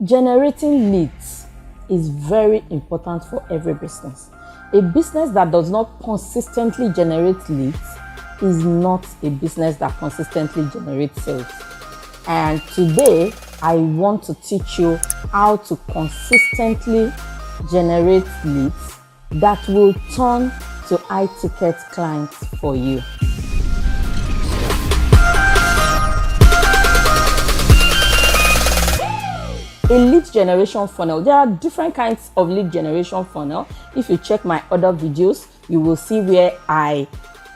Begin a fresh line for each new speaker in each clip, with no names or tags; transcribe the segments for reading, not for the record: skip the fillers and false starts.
Generating leads is very important for every business. A business that does not consistently generate leads is not a business that consistently generates sales. And today, I want to teach you how to consistently generate leads that will turn to high-ticket clients for you. A lead generation funnel. There are different kinds of lead generation funnel. If you check my other videos, you will see where I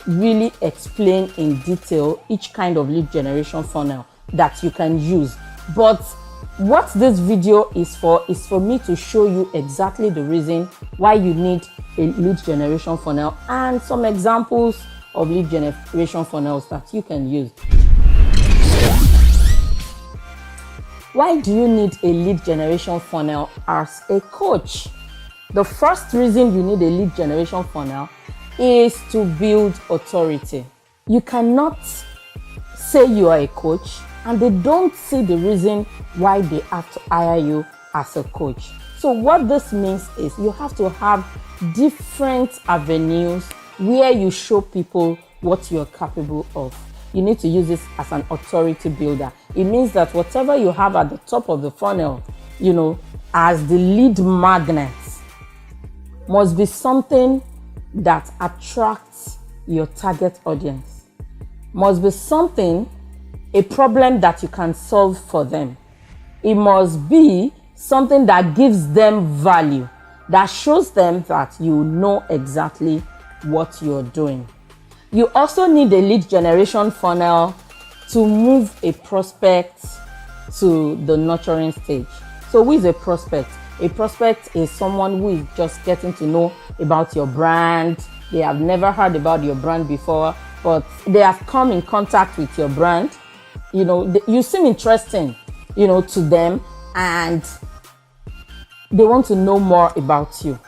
really explain in detail each kind of lead generation funnel that you can use. But what this video is for me to show you exactly the reason why you need a lead generation funnel and some examples of lead generation funnels that you can use. Why do you need a lead generation funnel as a coach? The first reason you need a lead generation funnel is to build authority. You cannot say you are a coach and they don't see the reason why they have to hire you as a coach. So what this means is you have to have different avenues where you show people what you're capable of. You need to use this as an authority builder. It means that whatever you have at the top of the funnel, as the lead magnet, must be something that attracts your target audience. Must be something, a problem that you can solve for them. It must be something that gives them value, that shows them that you know exactly what you're doing. You also need a lead generation funnel to move a prospect to the nurturing stage. So who is a prospect? A prospect is someone who is just getting to know about your brand. They have never heard about your brand before, but they have come in contact with your brand. You seem interesting, to them, and they want to know more about you.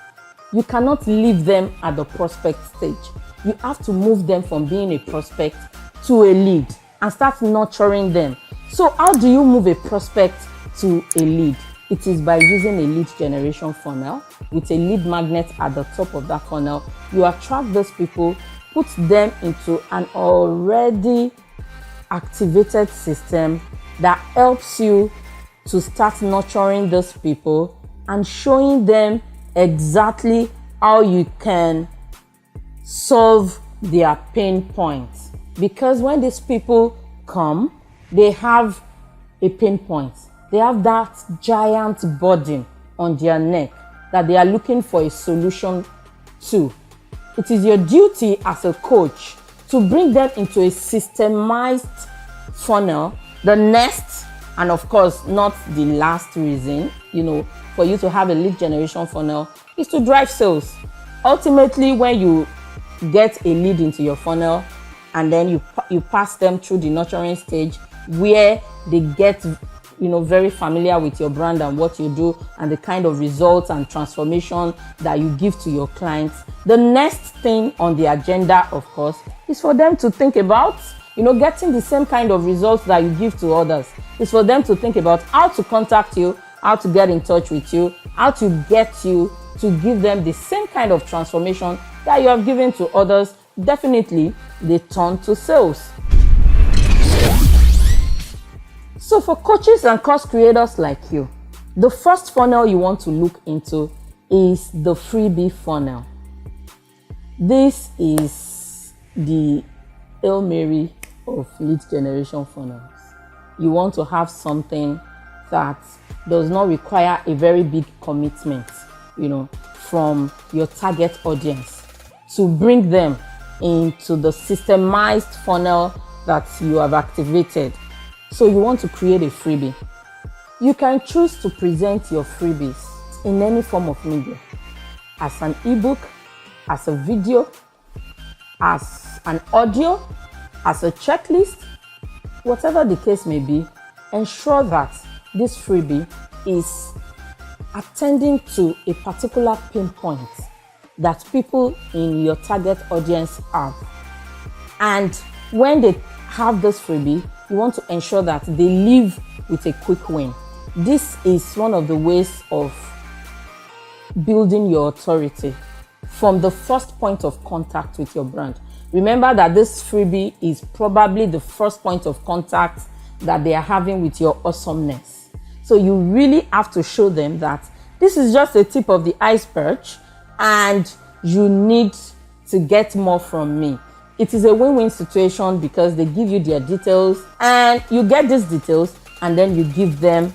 You cannot leave them at the prospect stage. You have to move them from being a prospect to a lead and start nurturing them. So how do you move a prospect to a lead? It is by using a lead generation funnel with a lead magnet at the top of that funnel. You attract those people, put them into an already activated system that helps you to start nurturing those people and showing them exactly how you can solve their pain points. Because when these people come, they have a pain point. They have that giant burden on their neck that they are looking for a solution to. It is your duty as a coach to bring them into a systemized funnel. The next, and of course not the last reason, for you to have a lead generation funnel is to drive sales. Ultimately, when you get a lead into your funnel and then you pass them through the nurturing stage where they get very familiar with your brand and what you do and the kind of results and transformation that you give to your clients. The next thing on the agenda, of course, is for them to think about getting the same kind of results that you give to others. It's for them to think about how to contact you, how to get in touch with you, how to get you to give them the same kind of transformation that you have given to others. Definitely, they turn to sales. So for coaches and course creators like you, the first funnel you want to look into is the freebie funnel. This is the Hail Mary of lead generation funnels. You want to have something that does not require a very big commitment, from your target audience to bring them into the systemized funnel that you have activated. So you want to create a freebie. You can choose to present your freebies in any form of media, as an ebook, as a video, as an audio, as a checklist, whatever the case may be. Ensure that this freebie is attending to a particular pain point that people in your target audience have. And when they have this freebie, you want to ensure that they leave with a quick win. This is one of the ways of building your authority from the first point of contact with your brand. Remember that this freebie is probably the first point of contact that they are having with your awesomeness. So you really have to show them that this is just a tip of the iceberg and you need to get more from me. It is a win-win situation because they give you their details and you get these details and then you give them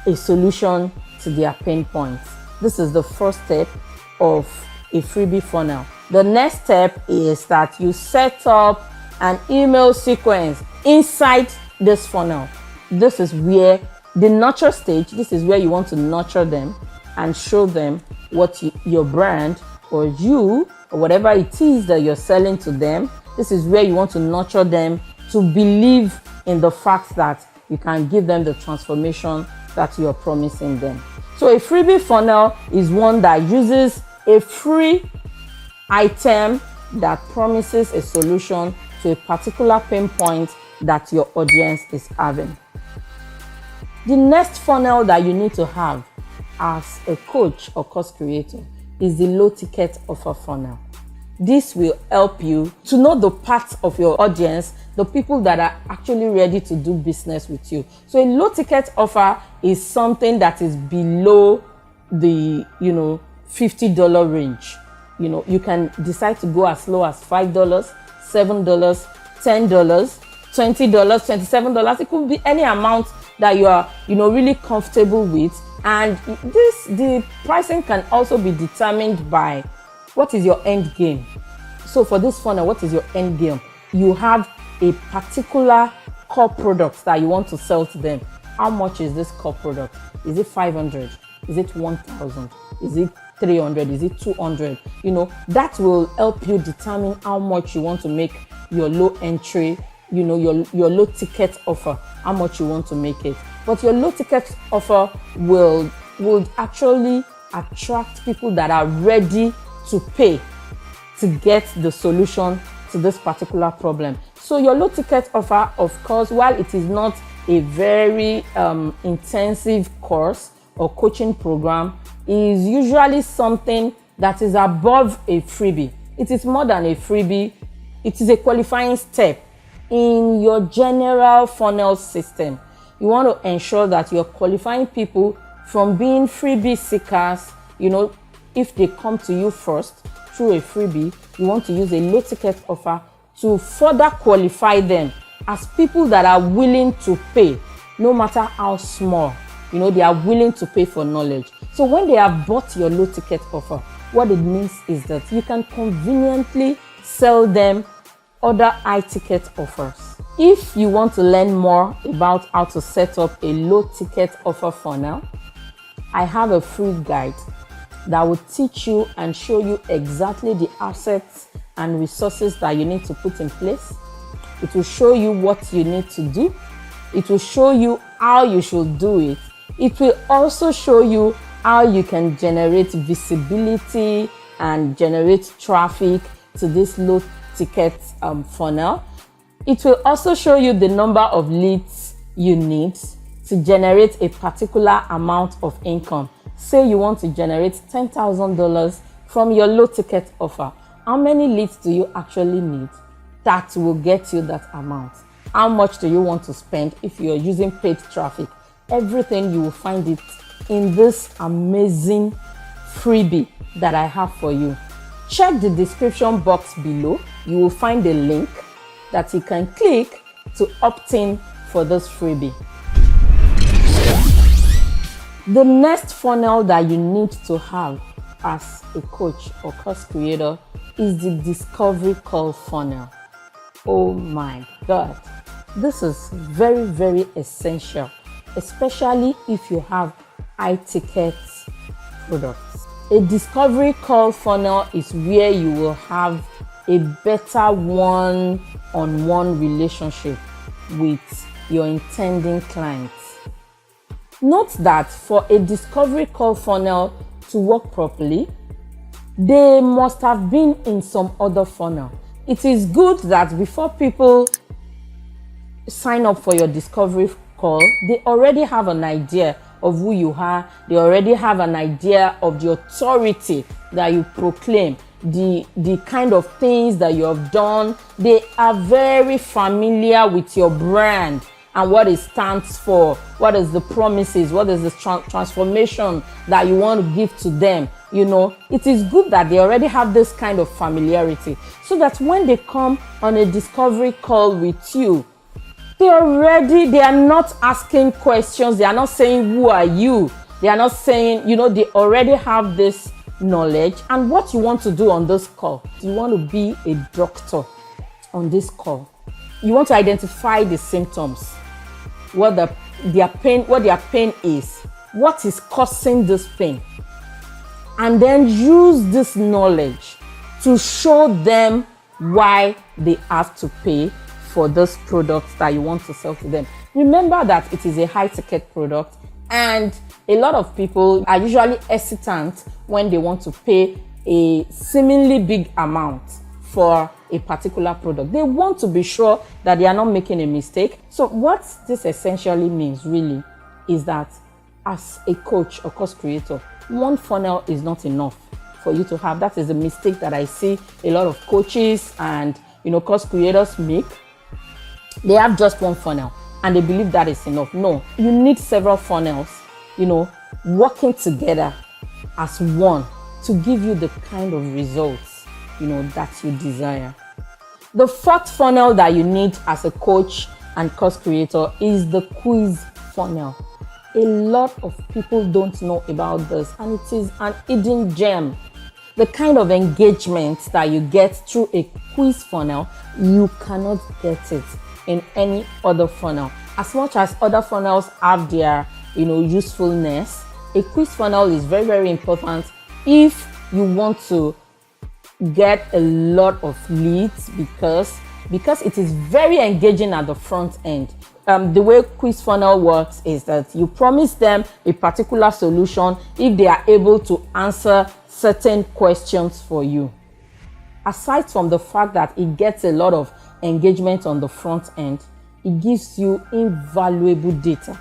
a solution to their pain points. This is the first step of a freebie funnel. The next step is that you set up an email sequence inside this funnel. This is where the nurture stage, this is where you want to nurture them and show them what your brand or you or whatever it is that you're selling to them. This is where you want to nurture them to believe in the fact that you can give them the transformation that you're promising them. So a freebie funnel is one that uses a free item that promises a solution to a particular pain point that your audience is having. The next funnel that you need to have as a coach or course creator is the low ticket offer funnel. This will help you to know the parts of your audience, the people that are actually ready to do business with you. So a low ticket offer is something that is below the, $50 range. You can decide to go as low as $5, $7, $10, $20, $27. It could be any amount that you are, really comfortable with. And the pricing can also be determined by what is your end game. So for this funnel, what is your end game? You have a particular core product that you want to sell to them. How much is this core product? Is it 500? Is it 1,000? Is it 300? Is it 200? That will help you determine how much you want to make your low entry, your low ticket offer, how much you want to make it. But your low ticket offer will actually attract people that are ready to pay to get the solution to this particular problem. So your low ticket offer, of course, while it is not a very intensive course or coaching program, is usually something that is above a freebie. It is more than a freebie. It is a qualifying step in your general funnel system. You want to ensure that you're qualifying people from being freebie seekers. If they come to you first through a freebie, you want to use a low ticket offer to further qualify them as people that are willing to pay, no matter how small. They are willing to pay for knowledge. So when they have bought your low ticket offer, what it means is that you can conveniently sell them other high ticket offers. If you want to learn more about how to set up a low ticket offer funnel, I have a free guide that will teach you and show you exactly the assets and resources that you need to put in place. It will show you what you need to do. It will show you how you should do it. It will also show you how you can generate visibility and generate traffic to this low ticket funnel. It will also show you the number of leads you need to generate a particular amount of income. Say you want to generate $10,000 from your low ticket offer. How many leads do you actually need that will get you that amount? How much do you want to spend if you're using paid traffic? Everything, you will find it in this amazing freebie that I have for you. Check the description box below. You will find a link that you can click to opt in for this freebie. The next funnel that you need to have as a coach or course creator is the discovery call funnel. Oh my God. This is very, very essential, especially if you have high ticket products. A discovery call funnel is where you will have a better one-on-one relationship with your intending clients. Note that for a discovery call funnel to work properly, they must have been in some other funnel. It is good that before people sign up for your discovery call, they already have an idea of who you are. They already have an idea of the authority that you proclaim, the kind of things that you have done. They are very familiar with your brand and what it stands for, what is the promises, what is the transformation that you want to give to them. You know, it is good that they already have this kind of familiarity, so that when they come on a discovery call with you, they are not asking questions. They are not saying, who are you? They are not saying, you know, they already have this knowledge. And what you want to do on this call, you want to be a doctor on this call. You want to identify the symptoms, what their pain is, what is causing this pain, and then use this knowledge to show them why they have to pay for this product that you want to sell to them. Remember that it is a high ticket product, and a lot of people are usually hesitant when they want to pay a seemingly big amount for a particular product. They want to be sure that they are not making a mistake. So what this essentially means really is that as a coach or course creator, one funnel is not enough for you to have. That is a mistake that I see a lot of coaches and, you know, course creators make. They have just one funnel and they believe that is enough. No, you need several funnels, you know, working together as one to give you the kind of results, you know, that you desire. The fourth funnel that you need as a coach and course creator is the quiz funnel. A lot of people don't know about this, and it is an hidden gem. The kind of engagement that you get through a quiz funnel, you cannot get it in any other funnel. As much as other funnels have their, you know, usefulness, a quiz funnel is very, very important if you want to get a lot of leads, because it is very engaging at the front end. The way quiz funnel works is that you promise them a particular solution if they are able to answer certain questions for you. Aside from the fact that it gets a lot of engagement on the front end, it gives you invaluable data.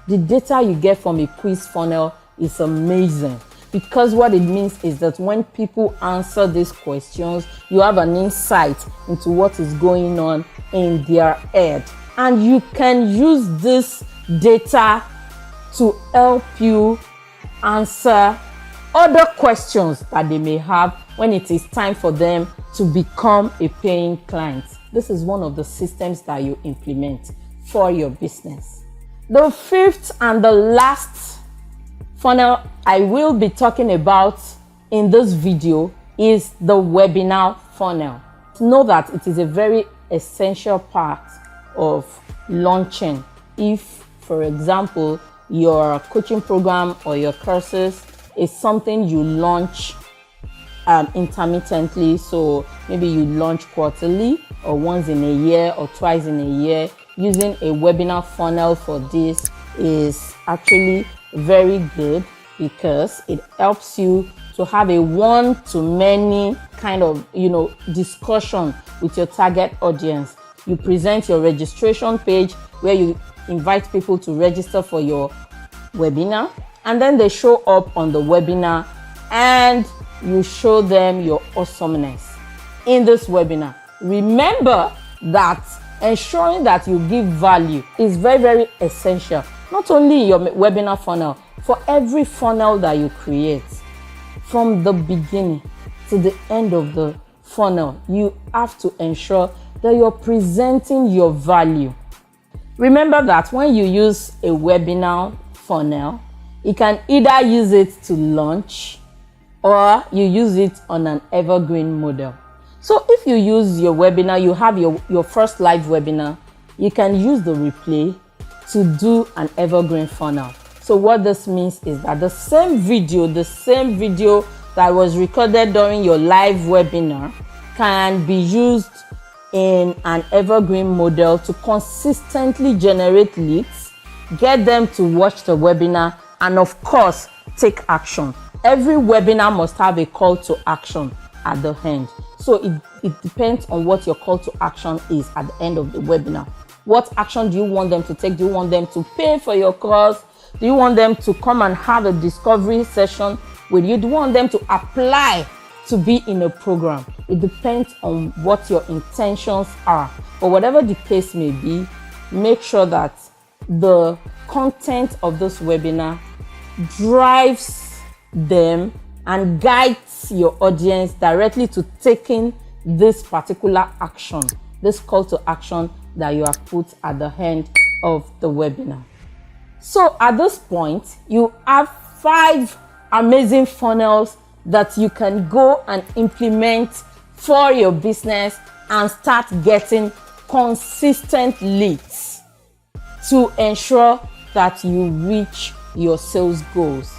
The data you get from a quiz funnel is amazing, because what it means is that when people answer these questions, you have an insight into what is going on in their head. And you can use this data to help you answer other questions that they may have when it is time for them to become a paying client. This is one of the systems that you implement for your business. The fifth and the last funnel I will be talking about in this video is the webinar funnel. Know that it is a very essential part of launching. If, for example, your coaching program or your courses is something you launch intermittently, so maybe you launch quarterly or once in a year or twice in a year, using a webinar funnel for this is actually very good, because it helps you to have a one-to-many kind of, you know, discussion with your target audience. You present your registration page where you invite people to register for your webinar, and then they show up on the webinar and you show them your awesomeness in this webinar. Remember that ensuring that you give value is very, very essential, not only in your webinar funnel, for every funnel that you create. From the beginning to the end of the funnel, you have to ensure that you're presenting your value. Remember that when you use a webinar funnel, you can either use it to launch or you use it on an evergreen model. So if you use your webinar, you have your first live webinar, you can use the replay to do an evergreen funnel. So what this means is that the same video that was recorded during your live webinar can be used in an evergreen model to consistently generate leads, get them to watch the webinar, and of course, take action. Every webinar must have a call to action at the end. So it depends on what your call to action is at the end of the webinar. What action do you want them to take? Do you want them to pay for your course? Do you want them to come and have a discovery session with you? Do you want them to apply to be in a program? It depends on what your intentions are. But whatever the case may be, make sure that the content of this webinar drives them and guides your audience directly to taking this particular action, this call to action that you have put at the end of the webinar. So at this point, you have 5 amazing funnels that you can go and implement for your business and start getting consistent leads to ensure that you reach your sales goals.